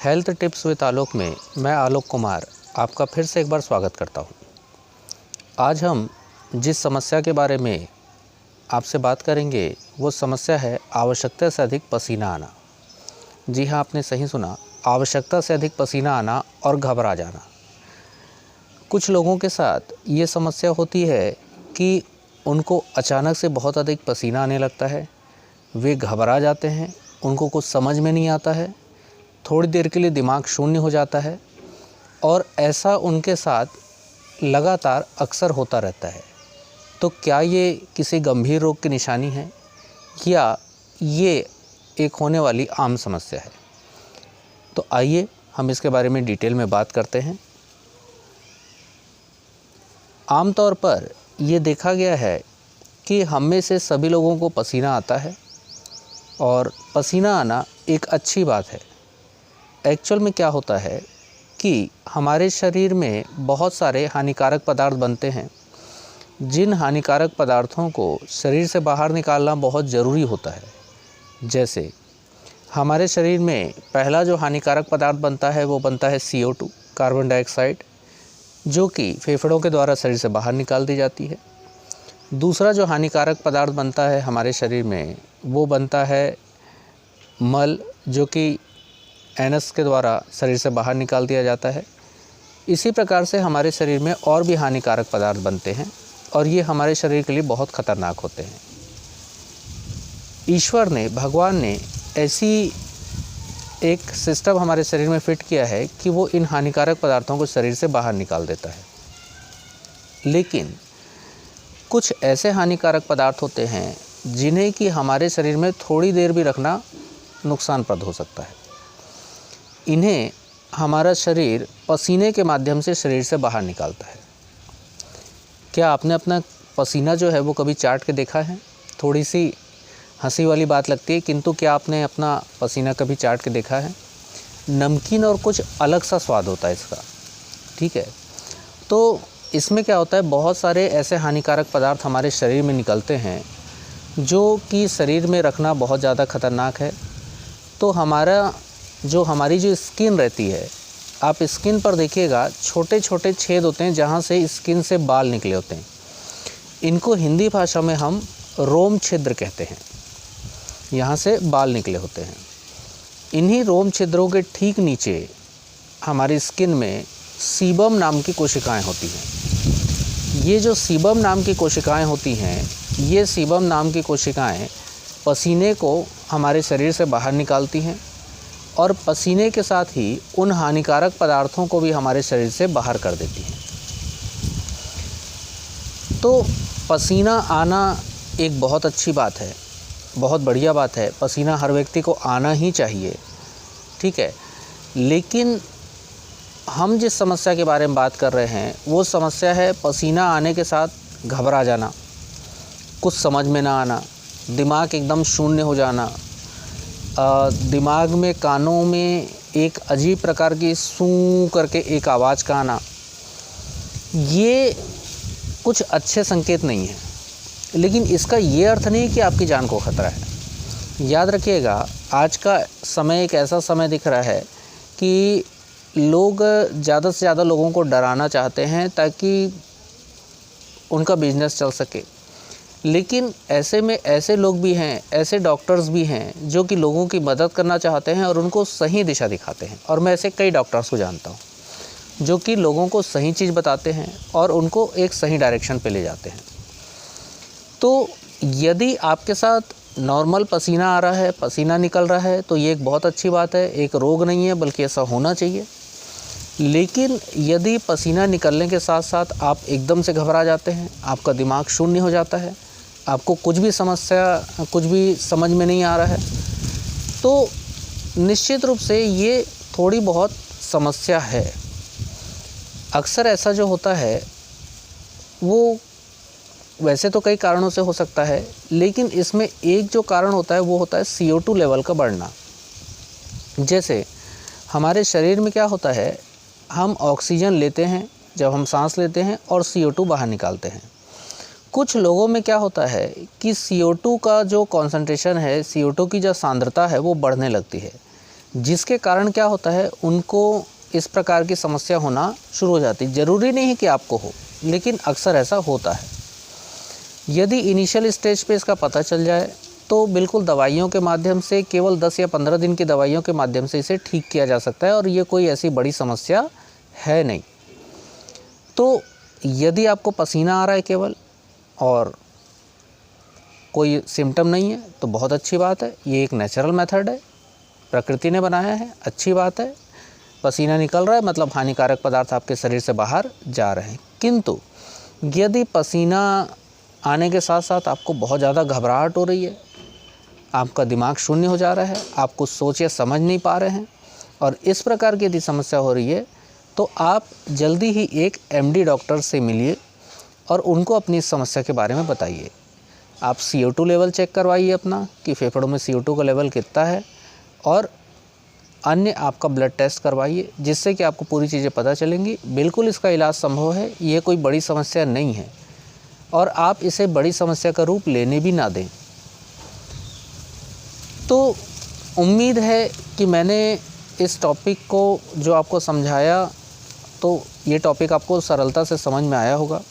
Health tips with आलोक में मैं आलोक कुमार आपका फिर से एक बार स्वागत करता हूं। आज हम जिस समस्या के बारे में आपसे बात करेंगे वो समस्या है आवश्यकता से अधिक पसीना आना। जी हाँ, आपने सही सुना, आवश्यकता से अधिक पसीना आना और घबरा जाना। कुछ लोगों के साथ ये समस्या होती है कि उनको अचानक से बहुत अधिक पसीना आने लगता है, वे घबरा जाते हैं, उनको कुछ समझ में नहीं आता है, थोड़ी देर के लिए दिमाग शून्य हो जाता है और ऐसा उनके साथ लगातार अक्सर होता रहता है। तो क्या ये किसी गंभीर रोग की निशानी है या ये एक होने वाली आम समस्या है? तो आइए हम इसके बारे में डिटेल में बात करते हैं। आमतौर पर ये देखा गया है कि हम में से सभी लोगों को पसीना आता है और पसीना आना एक अच्छी बात है। एक्चुअल में क्या होता है कि हमारे शरीर में बहुत सारे हानिकारक पदार्थ बनते हैं, जिन हानिकारक पदार्थों को शरीर से बाहर निकालना बहुत ज़रूरी होता है। जैसे हमारे शरीर में पहला जो हानिकारक पदार्थ बनता है वो बनता है CO2 कार्बन डाइऑक्साइड, जो कि फेफड़ों के द्वारा शरीर से बाहर निकाल दी जाती है। दूसरा जो हानिकारक पदार्थ बनता है हमारे शरीर में वो बनता है मल, जो कि एनस के द्वारा शरीर से बाहर निकाल दिया जाता है। इसी प्रकार से हमारे शरीर में और भी हानिकारक पदार्थ बनते हैं और ये हमारे शरीर के लिए बहुत ख़तरनाक होते हैं। ईश्वर ने, भगवान ने ऐसी एक सिस्टम हमारे शरीर में फिट किया है कि वो इन हानिकारक पदार्थों को शरीर से बाहर निकाल देता है। लेकिन कुछ ऐसे हानिकारक पदार्थ होते हैं जिन्हें कि हमारे शरीर में थोड़ी देर भी रखना नुकसानप्रद हो सकता है। इन्हें हमारा शरीर पसीने के माध्यम से शरीर से बाहर निकालता है। क्या आपने अपना पसीना जो है वो कभी चाट के देखा है? थोड़ी सी हंसी वाली बात लगती है, किंतु क्या आपने अपना पसीना कभी चाट के देखा है? नमकीन और कुछ अलग सा स्वाद होता है इसका, ठीक है। तो इसमें क्या होता है, बहुत सारे ऐसे हानिकारक पदार्थ हमारे शरीर में निकलते हैं जो कि शरीर में रखना बहुत ज़्यादा ख़तरनाक है। तो हमारी जो स्किन रहती है, आप स्किन पर देखिएगा छोटे छोटे छेद होते हैं जहाँ से स्किन से बाल निकले होते हैं। इनको हिंदी भाषा में हम रोम छिद्र कहते हैं। यहाँ से बाल निकले होते हैं। इन्हीं रोम छिद्रों के ठीक नीचे हमारी स्किन में सीबम नाम की कोशिकाएं होती हैं। ये जो सीबम नाम की कोशिकाएं होती हैं, ये सीबम नाम की कोशिकाएं पसीने को हमारे शरीर से बाहर निकालती हैं और पसीने के साथ ही उन हानिकारक पदार्थों को भी हमारे शरीर से बाहर कर देती हैं। तो पसीना आना एक बहुत अच्छी बात है, बहुत बढ़िया बात है। पसीना हर व्यक्ति को आना ही चाहिए, ठीक है। लेकिन हम जिस समस्या के बारे में बात कर रहे हैं वो समस्या है पसीना आने के साथ घबरा जाना, कुछ समझ में ना आना, दिमाग एकदम शून्य हो जाना, दिमाग में, कानों में एक अजीब प्रकार की सूं करके एक आवाज़ का आना। ये कुछ अच्छे संकेत नहीं है, लेकिन इसका ये अर्थ नहीं कि आपकी जान को खतरा है। याद रखिएगा, आज का समय एक ऐसा समय दिख रहा है कि लोग ज़्यादा से ज़्यादा लोगों को डराना चाहते हैं ताकि उनका बिजनेस चल सके। लेकिन ऐसे में ऐसे लोग भी हैं, ऐसे डॉक्टर्स भी हैं जो कि लोगों की मदद करना चाहते हैं और उनको सही दिशा दिखाते हैं। और मैं ऐसे कई डॉक्टर्स को जानता हूं जो कि लोगों को सही चीज़ बताते हैं और उनको एक सही डायरेक्शन पे ले जाते हैं। तो यदि आपके साथ नॉर्मल पसीना आ रहा है, पसीना निकल रहा है, तो ये एक बहुत अच्छी बात है, एक रोग नहीं है, बल्कि ऐसा होना चाहिए। लेकिन यदि पसीना निकलने के साथ साथ आप एकदम से घबरा जाते हैं, आपका दिमाग शून्य हो जाता है, आपको कुछ भी समझ में नहीं आ रहा है, तो निश्चित रूप से ये थोड़ी बहुत समस्या है। अक्सर ऐसा जो होता है वो वैसे तो कई कारणों से हो सकता है, लेकिन इसमें एक जो कारण होता है वो होता है CO2 लेवल का बढ़ना। जैसे हमारे शरीर में क्या होता है, हम ऑक्सीजन लेते हैं जब हम सांस लेते हैं और CO2 बाहर निकालते हैं। कुछ लोगों में क्या होता है कि CO2 का जो कॉन्सेंट्रेशन है, CO2 की जो सांद्रता है वो बढ़ने लगती है। जिसके कारण क्या होता है, उनको इस प्रकार की समस्या होना शुरू हो जाती है। ज़रूरी नहीं है कि आपको हो, लेकिन अक्सर ऐसा होता है। यदि इनिशियल स्टेज पे इसका पता चल जाए तो बिल्कुल दवाइयों के माध्यम से, केवल 10 या 15 दिन की दवाइयों के माध्यम से इसे ठीक किया जा सकता है और ये कोई ऐसी बड़ी समस्या है नहीं। तो यदि आपको पसीना आ रहा है केवल और कोई सिम्टम नहीं है तो बहुत अच्छी बात है। ये एक नेचुरल मेथड है, प्रकृति ने बनाया है, अच्छी बात है। पसीना निकल रहा है मतलब हानिकारक पदार्थ आपके शरीर से बाहर जा रहे हैं। किंतु यदि पसीना आने के साथ साथ आपको बहुत ज़्यादा घबराहट हो रही है, आपका दिमाग शून्य हो जा रहा है, आप कुछ सोच या समझ नहीं पा रहे हैं और इस प्रकार की यदि समस्या हो रही है तो आप जल्दी ही एक एमडी डॉक्टर से मिलिए और उनको अपनी इस समस्या के बारे में बताइए। आप CO2 लेवल चेक करवाइए अपना कि फेफड़ों में CO2 का लेवल कितना है, और अन्य आपका ब्लड टेस्ट करवाइए, जिससे कि आपको पूरी चीज़ें पता चलेंगी। बिल्कुल इसका इलाज संभव है, ये कोई बड़ी समस्या नहीं है और आप इसे बड़ी समस्या का रूप लेने भी ना दें। तो उम्मीद है कि मैंने इस टॉपिक को जो आपको समझाया, तो ये टॉपिक आपको सरलता से समझ में आया होगा।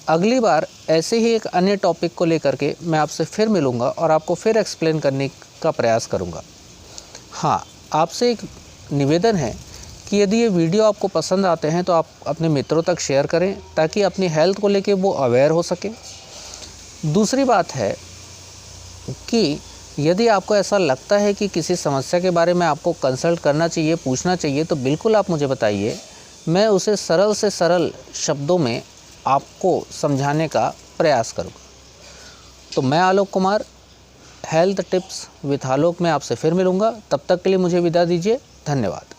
अगली बार ऐसे ही एक अन्य टॉपिक को लेकर के मैं आपसे फिर मिलूँगा और आपको फिर एक्सप्लेन करने का प्रयास करूँगा। हाँ, आपसे एक निवेदन है कि यदि ये वीडियो आपको पसंद आते हैं तो आप अपने मित्रों तक शेयर करें, ताकि अपनी हेल्थ को लेके वो अवेयर हो सके। दूसरी बात है कि यदि आपको ऐसा लगता है कि किसी समस्या के बारे में आपको कंसल्ट करना चाहिए, पूछना चाहिए, तो बिल्कुल आप मुझे बताइए। मैं उसे सरल से सरल शब्दों में आपको समझाने का प्रयास करूँगा। तो मैं Alok Kumar, health tips with आलोक में आपसे फिर मिलूँगा। तब तक के लिए मुझे विदा दीजिए। धन्यवाद।